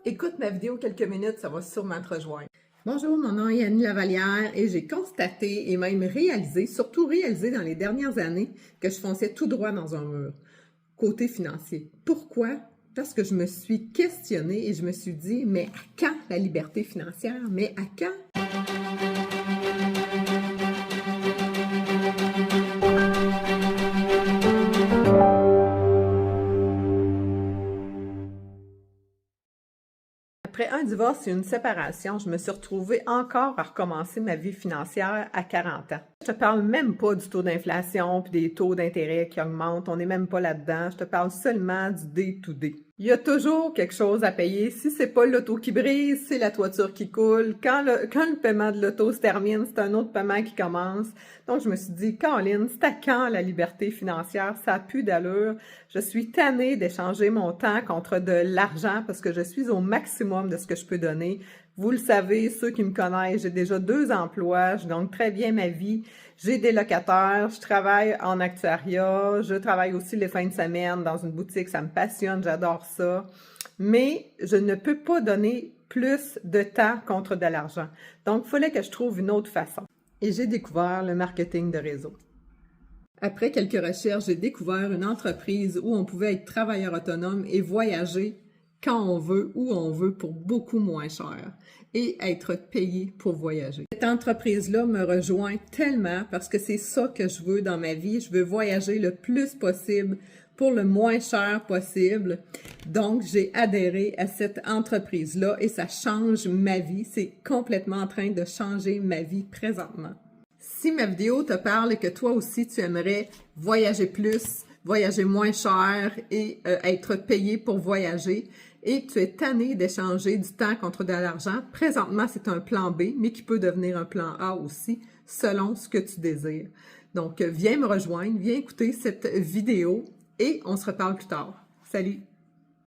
Écoute ma vidéo quelques minutes, ça va sûrement te rejoindre. Bonjour, mon nom est Annie Lavalière et j'ai constaté et même réalisé, surtout réalisé dans les dernières années, que je fonçais tout droit dans un mur, côté financier. Pourquoi? Parce que je me suis questionnée et je me suis dit, mais à quand la liberté financière? Mais à quand? Après un divorce et une séparation, je me suis retrouvée encore à recommencer ma vie financière à 40 ans. Je te parle même pas du taux d'inflation puis des taux d'intérêt qui augmentent, on n'est même pas là-dedans. Je te parle seulement du day-to-day. Il y a toujours quelque chose à payer. Si c'est pas l'auto qui brise, c'est la toiture qui coule. Quand le paiement de l'auto se termine, c'est un autre paiement qui commence. Donc, je me suis dit, Caroline, c'est à quand la liberté financière? Ça a plus d'allure. Je suis tannée d'échanger mon temps contre de l'argent parce que je suis au maximum de ce que je peux donner. Vous le savez, ceux qui me connaissent, j'ai déjà 2 emplois, je gagne très bien ma vie. J'ai des locataires, je travaille en actuariat, je travaille aussi les fins de semaine dans une boutique, ça me passionne, j'adore ça. Mais je ne peux pas donner plus de temps contre de l'argent. Donc, il fallait que je trouve une autre façon. Et j'ai découvert le marketing de réseau. Après quelques recherches, j'ai découvert une entreprise où on pouvait être travailleur autonome et voyager quand on veut, où on veut, pour beaucoup moins cher et être payé pour voyager. Cette entreprise-là me rejoint tellement parce que c'est ça que je veux dans ma vie. Je veux voyager le plus possible pour le moins cher possible. Donc, j'ai adhéré à cette entreprise-là et ça change ma vie. C'est complètement en train de changer ma vie présentement. Si ma vidéo te parle et que toi aussi tu aimerais voyager plus, voyager moins cher et être payé pour voyager et que tu es tanné d'échanger du temps contre de l'argent, présentement c'est un plan B, mais qui peut devenir un plan A aussi selon ce que tu désires. Donc viens me rejoindre, viens écouter cette vidéo et on se reparle plus tard. Salut!